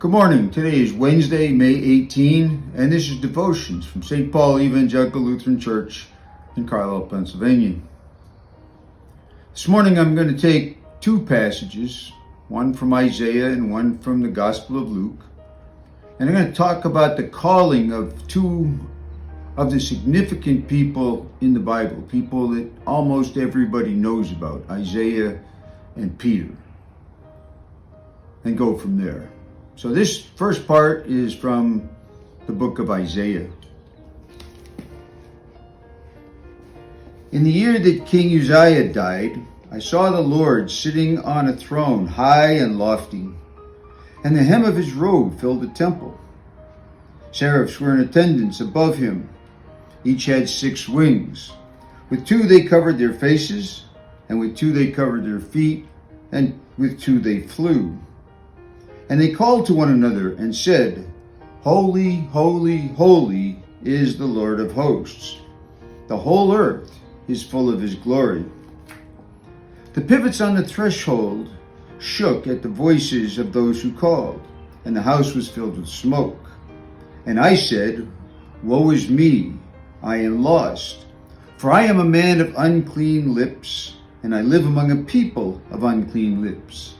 Good morning. Today is Wednesday, May 18, and this is Devotions from St. Paul Evangelical Lutheran Church in Carlisle, Pennsylvania. This morning I'm going to take two passages, one from Isaiah and one from the Gospel of Luke, and I'm going to talk about the calling of two of the significant people in the Bible, people that almost everybody knows about, Isaiah and Peter, and go from there. So this first part is from the book of Isaiah. In the year that King Uzziah died, I saw the Lord sitting on a throne high and lofty, and the hem of his robe filled the temple. Seraphs were in attendance above him. Each had 6 wings. With 2 they covered their faces, and with 2 they covered their feet, and with 2 they flew. And they called to one another and said, Holy, holy, holy is the Lord of hosts. The whole earth is full of his glory. The pivots on the threshold shook at the voices of those who called, and the house was filled with smoke. And I said, Woe is me, I am lost, for I am a man of unclean lips, and I live among a people of unclean lips.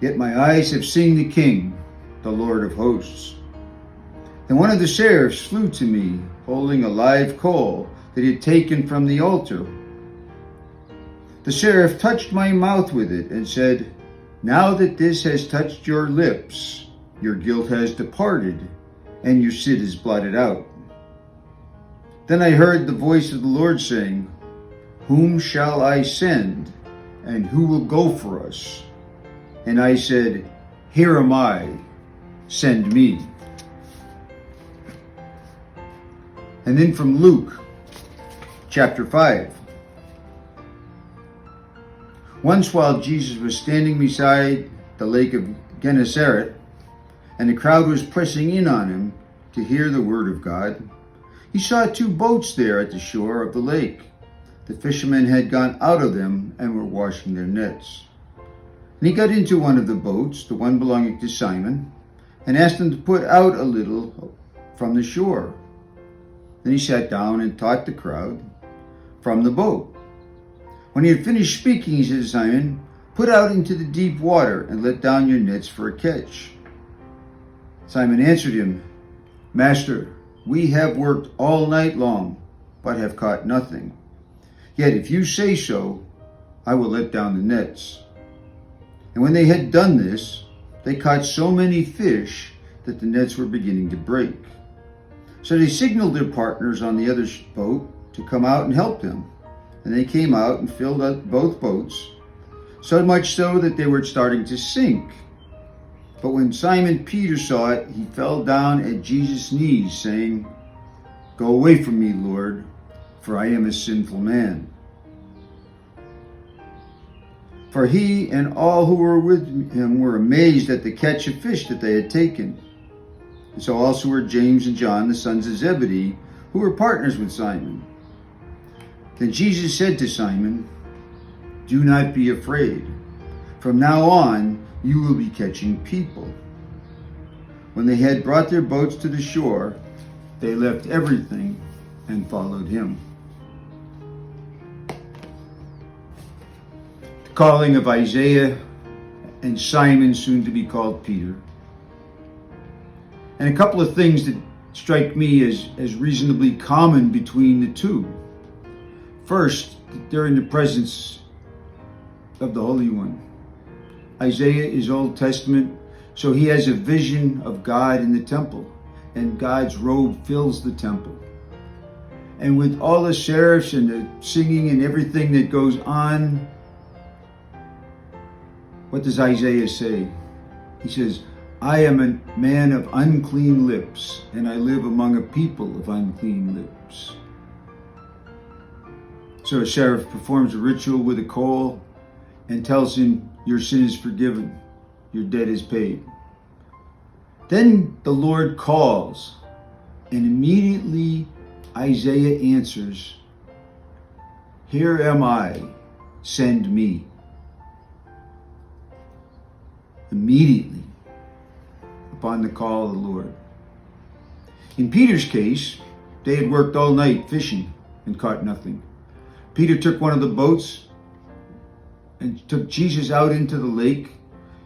Yet my eyes have seen the King, the Lord of hosts. And one of the seraphs flew to me, holding a live coal that he had taken from the altar. The seraph touched my mouth with it and said, Now that this has touched your lips, your guilt has departed, and your sin is blotted out. Then I heard the voice of the Lord saying, Whom shall I send, and who will go for us? And I said, Here am I, send me. And then from Luke, chapter 5. Once while Jesus was standing beside the lake of Gennesaret, and the crowd was pressing in on him to hear the word of God, he saw 2 boats there at the shore of the lake. The fishermen had gone out of them and were washing their nets. And he got into one of the boats, the one belonging to Simon, and asked him to put out a little from the shore. Then he sat down and taught the crowd from the boat. When he had finished speaking, he said to Simon, Put out into the deep water and let down your nets for a catch. Simon answered him, Master, we have worked all night long, but have caught nothing. Yet if you say so, I will let down the nets. And when they had done this, they caught so many fish that the nets were beginning to break. So they signaled their partners on the other boat to come out and help them. And they came out and filled up both boats, so much so that they were starting to sink. But when Simon Peter saw it, he fell down at Jesus' knees, saying, Go away from me, Lord, for I am a sinful man. For he and all who were with him were amazed at the catch of fish that they had taken. And so also were James and John, the sons of Zebedee, who were partners with Simon. Then Jesus said to Simon, Do not be afraid. From now on, you will be catching people. When they had brought their boats to the shore, they left everything and followed him. Calling of Isaiah and Simon, soon to be called Peter. And a couple of things that strike me as reasonably common between the two. First, they're in the presence of the Holy One. Isaiah is Old Testament, so he has a vision of God in the temple, and God's robe fills the temple. And with all the seraphs and the singing and everything that goes on, what does Isaiah say? He says, I am a man of unclean lips, and I live among a people of unclean lips. So a seraph performs a ritual with a coal and tells him, Your sin is forgiven, your debt is paid. Then the Lord calls, and immediately Isaiah answers, Here am I, send me. Immediately. upon the call of the Lord. In Peter's case, they had worked all night fishing and caught nothing. Peter took one of the boats and took Jesus out into the lake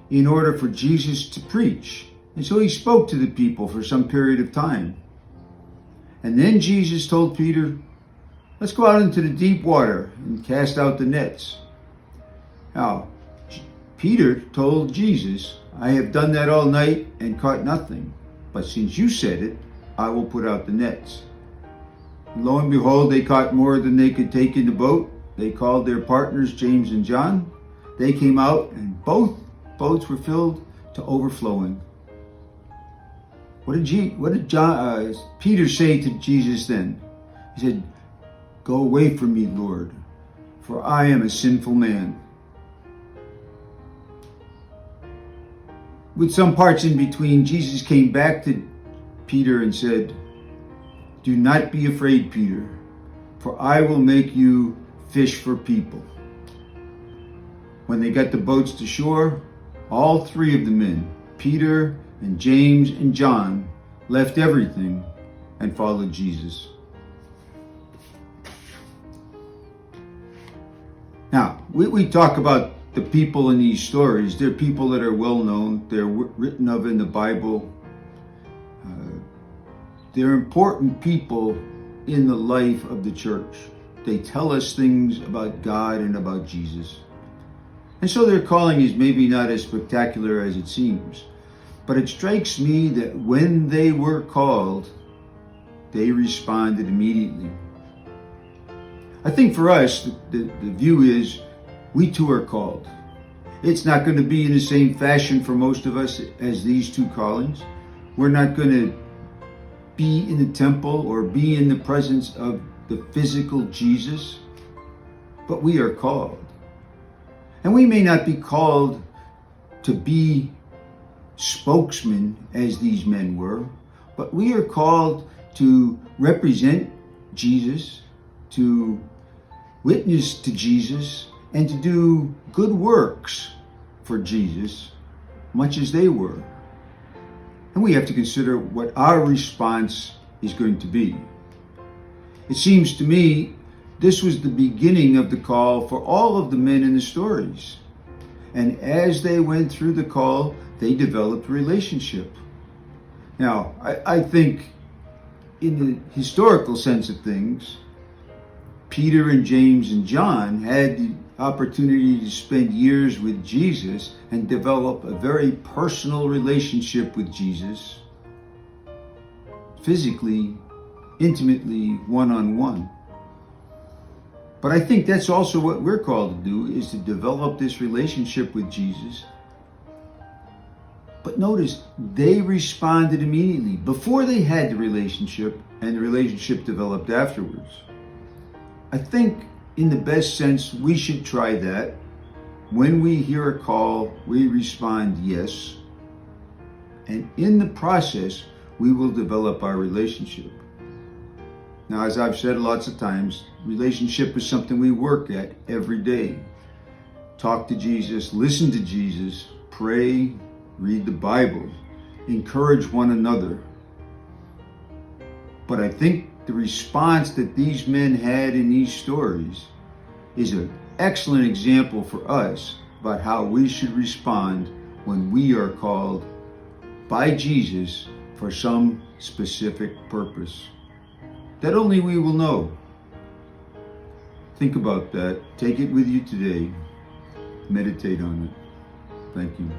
in order for Jesus to preach. And so he spoke to the people for some period of time. And then Jesus told Peter, let's go out into the deep water and cast out the nets. Now, Peter told Jesus, I have done that all night and caught nothing. But since you said it, I will put out the nets. And lo and behold, they caught more than they could take in the boat. They called their partners, James and John. They came out and both boats were filled to overflowing. What did Peter say to Jesus then? He said, go away from me, Lord, for I am a sinful man. With some parts in between, Jesus came back to Peter and said, do not be afraid, Peter, for I will make you fish for people. When they got the boats to shore, all three of the men, Peter and James and John, left everything and followed Jesus. Now, we talk about the people in these stories. They're people that are well known. They're written of in the Bible. They're important people in the life of the church. They tell us things about God and about Jesus. And so their calling is maybe not as spectacular as it seems. But it strikes me that when they were called, they responded immediately. I think for us, the view is we too are called. It's not going to be in the same fashion for most of us as these two callings. We're not going to be in the temple or be in the presence of the physical Jesus, but we are called. And we may not be called to be spokesmen as these men were, but we are called to represent Jesus, to witness to Jesus, and to do good works for Jesus, much as they were. And we have to consider what our response is going to be. It seems to me this was the beginning of the call for all of the men in the stories. And as they went through the call, they developed a relationship. Now, I think in the historical sense of things, Peter and James and John had the opportunity to spend years with Jesus and develop a very personal relationship with Jesus, physically, intimately, one-on-one. But I think that's also what we're called to do, is to develop this relationship with Jesus. But notice, they responded immediately before they had the relationship, and the relationship developed afterwards. I think in the best sense, we should try that. When we hear a call, we respond yes. And in the process, we will develop our relationship. Now, as I've said lots of times, relationship is something we work at every day. Talk to Jesus, listen to Jesus, pray, read the Bible, encourage one another. But I think the response that these men had in these stories is an excellent example for us about how we should respond when we are called by Jesus for some specific purpose that only we will know. Think about that. Take it with you today. Meditate on it. Thank you.